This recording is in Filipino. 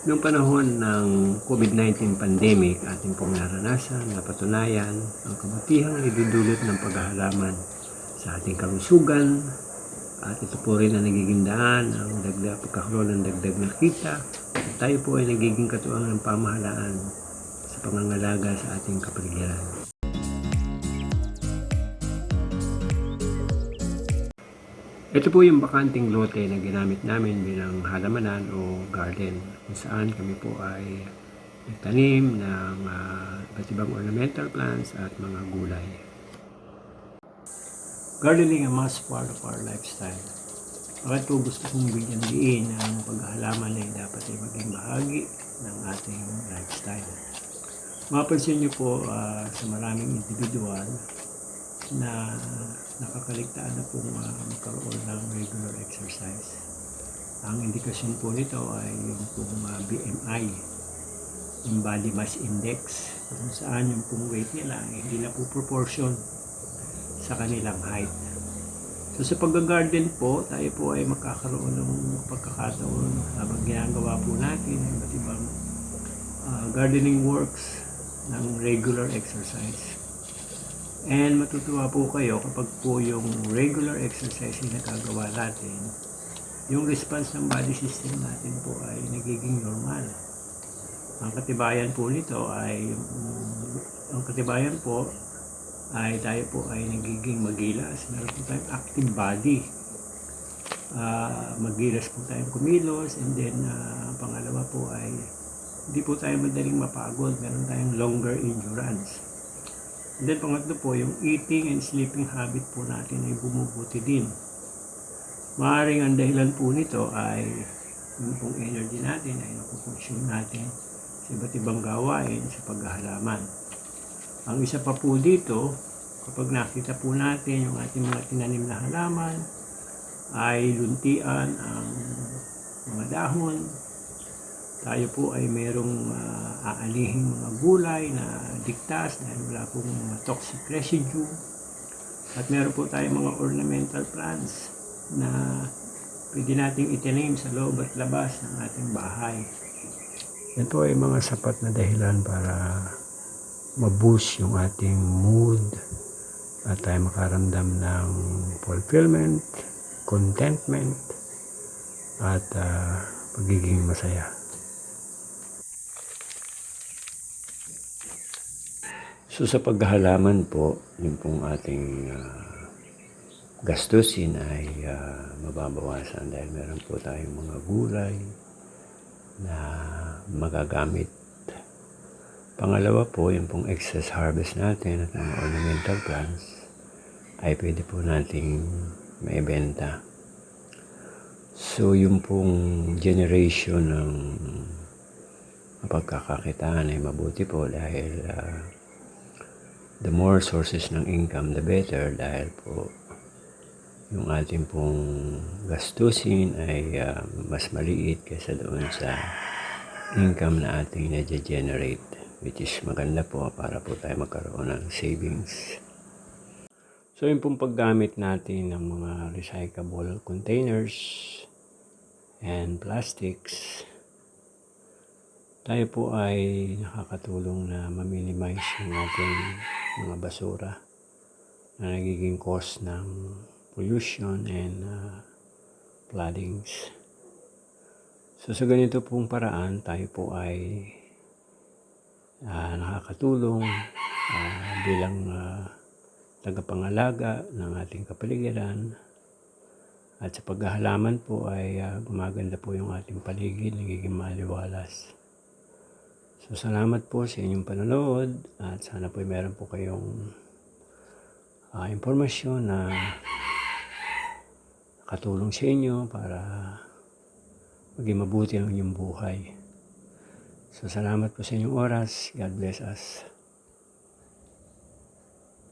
Noong panahon ng COVID-19 pandemic, ating pong naranasan, napatunayan ang kabutihang idudulot ng paghahalaman sa ating kalusugan, at ito po rin ang nagiging daan ang pagkakaroon ng dagdag na kita. Tayo po ay nagiging katuwang ng pamahalaan sa pangangalaga sa ating kapaligiran. Ito po yung bakanting lote na ginamit namin bilang halamanan o garden, kung saan kami po ay nagtanim ng iba't ibang ornamental plants at mga gulay. Gardening a must part of our lifestyle. Bakit po gusto kong bigyan diin ang paghahalaman ay dapat ay maging bahagi ng ating lifestyle. Mapansin niyo po sa maraming individual na nakakaligtaan na pong magkaroon ng regular exercise. Ang indikasyon po nito ay yung pong BMI, yung body mass index, kung saan yung pong weight nila ay hindi na po proportion sa kanilang height. So sa pag-garden po, tayo po ay magkakaroon ng pagkakataon habang ginagawa po natin ang iba't ibang gardening works ng regular exercise. And matutuwa po kayo kapag po yung regular exercise na nagagawa natin, yung response ng body system natin po ay nagiging normal. Ang katibayan po nito ay, tayo po ay nagiging magilas. Meron po tayong active body. Magilas po tayong kumilos, and then pangalawa po ay hindi po tayo madaling mapagod. Meron tayong longer endurance. And then pangatlo po, yung eating and sleeping habit po natin ay bumubuti din. Maaaring ang dahilan po nito ay yung pong energy natin ay nakukonsume natin sa iba't ibang gawain sa paghahalaman. Ang isa pa po dito, kapag nakita po natin yung ating mga tinanim na halaman, ay luntian ang mga dahon, tayo po ay merong aalihing mga gulay na ligtas dahil wala pong mga toxic residue. At meron po tayong mga ornamental plants na pwede nating itanim sa loob at labas ng ating bahay. Yan po ay mga sapat na dahilan para ma-boost yung ating mood at tayo makaramdam ng fulfillment, contentment, at pagiging masaya. So sa paghahalaman po, yung pong ating gastusin ay mababawasan dahil meron po tayong mga gulay na magagamit. Pangalawa po, yung pong excess harvest natin at mga ornamental plants ay pwede po nating maibenta. So yung pong generation ng pagkakakitaan ay mabuti po dahil the more sources ng income, the better, dahil po yung ating pong gastusin ay mas maliit kaysa doon sa income na ating na-generate, which is maganda po para po tayo magkaroon ng savings. So yung pong paggamit natin ng mga recyclable containers and plastics, tayo po ay nakakatulong na ma-minimize yung ating mga basura na nagiging cause ng pollution and floodings. So sa ganito pong paraan, tayo po ay nakakatulong bilang tagapangalaga ng ating kapaligiran. At sa paghahalaman po ay gumaganda po yung ating paligid, nagiging maliwalas. So salamat po sa inyong panonood at sana po meron po kayong impormasyon na katulong sa inyo para maging mabuti ang inyong buhay. So salamat po sa inyong oras. God bless us.